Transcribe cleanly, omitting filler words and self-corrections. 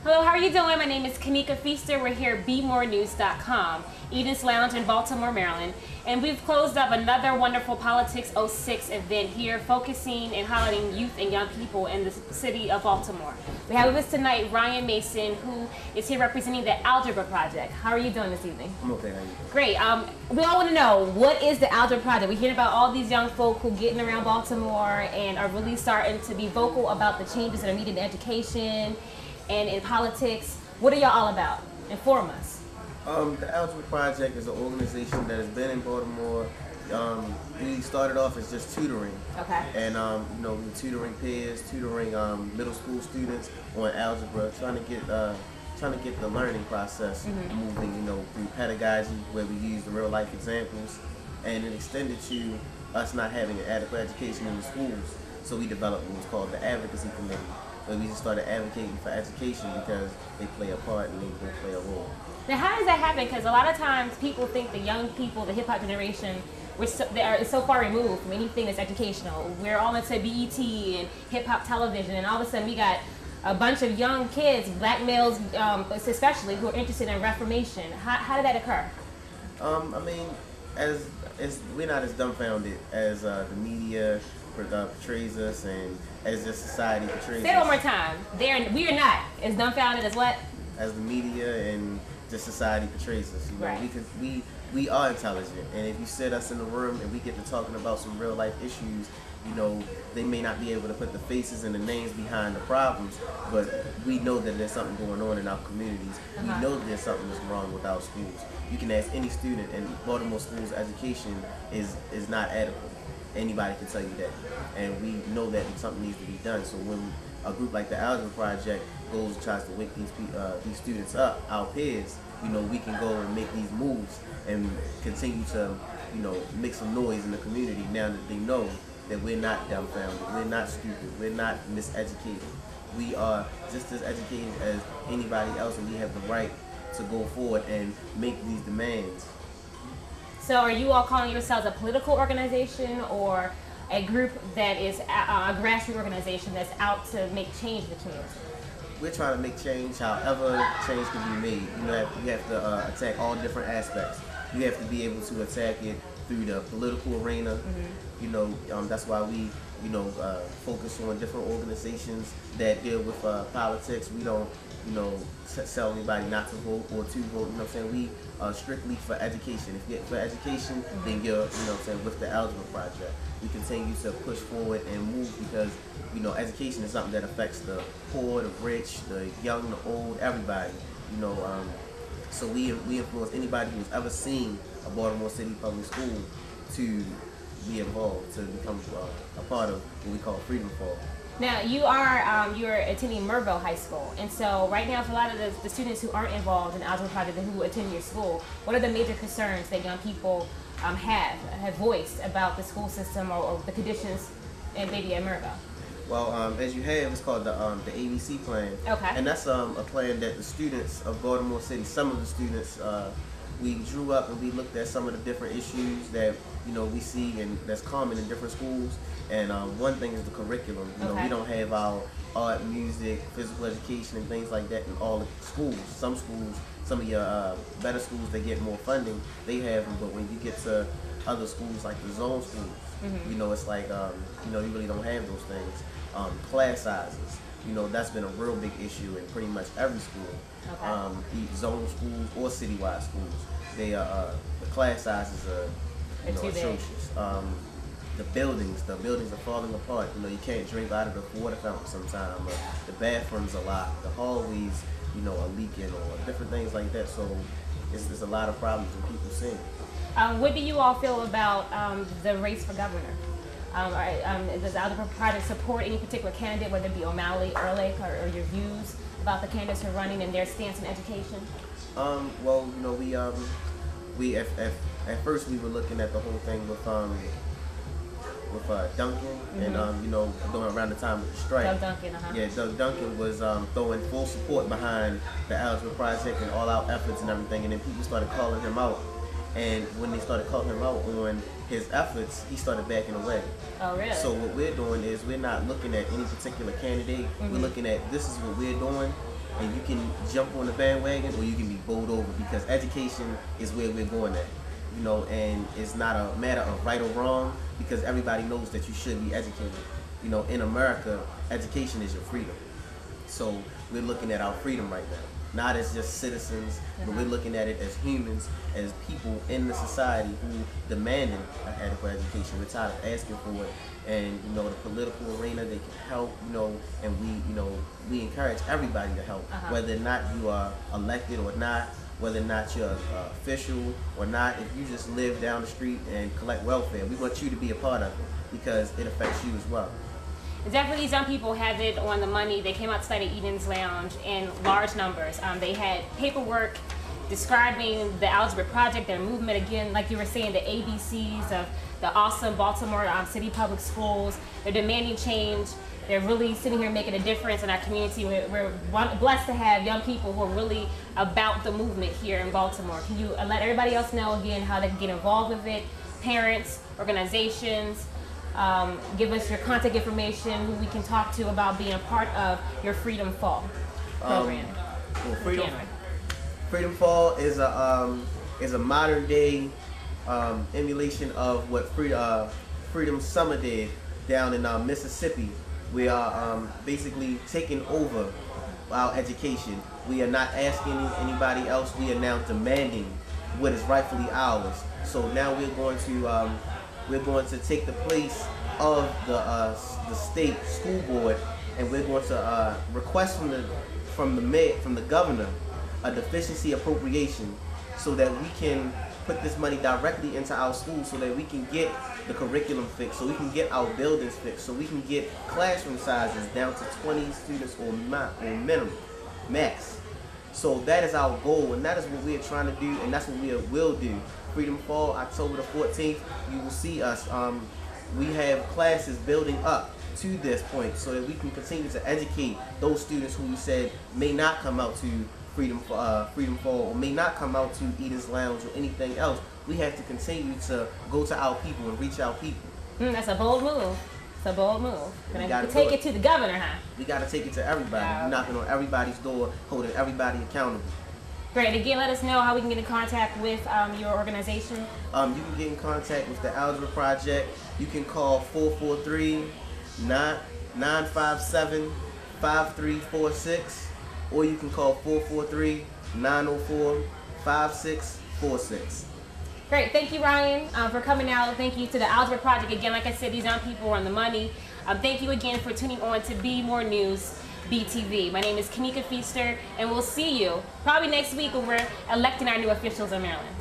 Hello, how are you doing? My name is Kanika Feaster. We're here at BeMoreNews.com, Eden's Lounge in Baltimore, Maryland. And we've closed up another wonderful Politics 06 event here, focusing and highlighting youth and young people in the city of Baltimore. We have with us tonight Ryan Mason, who is here representing the Algebra Project. How are you doing this evening? I'm okay, how you doing? Great. We all want to know, what is the Algebra Project? We hear about all these young folk who are getting around Baltimore and are really starting to be vocal about the changes that are needed in education and in politics. What are y'all all about? Inform us. The Algebra Project is an organization that has been in Baltimore. We started off as just tutoring. Okay. And we were tutoring peers, tutoring middle school students on algebra, trying to get the learning process moving, through pedagogy, where we use the real life examples, and it extended to us not having an adequate education in the schools. So we developed what was called the Advocacy Committee, where we just started advocating for education because they play a part and they play a role. Now, how does that happen? Because a lot of times people think the young people, the hip-hop generation, they are so far removed from anything that's educational. We're all into BET and hip-hop television, and all of a sudden we got a bunch of young kids, black males especially, who are interested in reformation. How did that occur? I mean, as we're not as dumbfounded as the media portrays us, and as the society portrays us. Say it one more time. We are not as dumbfounded as what? As the media and the society portrays us. Right. Because we are intelligent, and if you sit us in the room and we get to talking about some real life issues, they may not be able to put the faces and the names behind the problems, but we know that there's something going on in our communities. We know that there's something that's wrong with our schools. You can ask any student, and Baltimore schools' education is not adequate. Anybody can tell you that, and we know that something needs to be done. So when a group like the Algebra Project goes and tries to wake these students up, our peers, we can go and make these moves and continue to, make some noise in the community now that they know that we're not dumbfounded, we're not stupid, we're not miseducated. We are just as educated as anybody else, and we have the right to go forward and make these demands. So are you all calling yourselves a political organization, or a group that is a grassroots organization that's out to make change in the community? We're trying to make change however change can be made. You have to attack all different aspects. You have to be able to attack it through the political arena. That's why we focus on different organizations that deal with politics. We don't tell anybody not to vote or to vote. We are strictly for education. If you're for education, then you're with the Algebra Project. We continue to push forward and move because education is something that affects the poor, the rich, the young, the old, everybody. So we influence anybody who's ever seen a Baltimore City public school to be involved, to become a part of what we call Freedom Fall. Now, you're attending Merville High School, and so right now for a lot of the students who aren't involved in the Algebra Project and who attend your school, what are the major concerns that young people have voiced about the school system or the conditions and maybe at Merville? Well, as you have, it's called the ABC plan. Okay. And that's a plan that the students of Baltimore City, some of the students, we drew up and we looked at some of the different issues that we see and that's common in different schools. And one thing is the curriculum. We don't have our art, music, physical education, and things like that in all the schools. Some of your better schools, they get more funding, they have them. But when you get to other schools like the zone schools, it's like you really don't have those things. Class sizes, that's been a real big issue in pretty much every school. Okay. Zone schools or citywide schools, the class sizes are atrocious. The buildings are falling apart. You can't drink out of the water fountain sometimes. The bathrooms are locked. The hallways, are leaking or different things like that. So there's a lot of problems that people see. What do you all feel about the race for governor? Does the Algebra Project support any particular candidate, whether it be O'Malley, Ehrlich, or your views about the candidates who are running and their stance in education? Well, we at first we were looking at the whole thing with Duncan, and going around the time of the strike. Doug Duncan, Yeah, Doug Duncan was throwing full support behind the Algebra Project and all our efforts and everything, and then people started calling him out. And when they started calling him out on his efforts, he started backing away. Oh, really? So what we're doing is we're not looking at any particular candidate. We're looking at this is what we're doing, and you can jump on the bandwagon or you can be bowled over, because education is where we're going at. You know, and it's not a matter of right or wrong, because everybody knows that you should be educated. You know, in America, education is your freedom. So we're looking at our freedom right now, not as just citizens, but we're looking at it as humans, as people in the society who demanding an adequate education. We're tired of asking for it, and you know, the political arena, they can help. You know, and we encourage everybody to help, whether or not you are elected or not, whether or not you're official or not. If you just live down the street and collect welfare, we want you to be a part of it, because it affects you as well. Definitely, some people have it on the money. They came outside of Eden's Lounge in large numbers. They had paperwork describing the Algebra Project, their movement, again, like you were saying, the ABCs of the awesome Baltimore City Public Schools. They're demanding change. They're really sitting here making a difference in our community. We're blessed to have young people who are really about the movement here in Baltimore. Can you let everybody else know again how they can get involved with it? Parents, organizations, give us your contact information, who we can talk to about being a part of your Freedom Fall program. Well, Freedom Fall is a modern day emulation of what Freedom Summer did down in Mississippi. We are basically taking over our education. We are not asking anybody else. We are now demanding what is rightfully ours. So now we're going to take the place of the state school board, and we're going to request from the governor a deficiency appropriation, so that we can put this money directly into our schools, so that we can get the curriculum fixed, so we can get our buildings fixed, so we can get classroom sizes down to 20 students or minimum, max. So that is our goal, and that is what we are trying to do, and that's what we will do. Freedom Fall, October the 14th, you will see us. We have classes building up to this point, so that we can continue to educate those students who you said may not come out to Freedom Fall, or may not come out to Eden's Lounge or anything else. We have to continue to go to our people and reach our people. That's a bold move. It's a bold move. We got to take it to the governor, huh? We got to take it to everybody. We're knocking on everybody's door, holding everybody accountable. Great. Again, let us know how we can get in contact with your organization. You can get in contact with the Algebra Project. You can call 443-957-5346, or you can call 443-904-5646. Great. Thank you, Ryan, for coming out. Thank you to the Algebra Project. Again, like I said, these young people are on the money. Thank you again for tuning on to Be More News BTV. My name is Kanika Feaster, and we'll see you probably next week when we're electing our new officials in Maryland.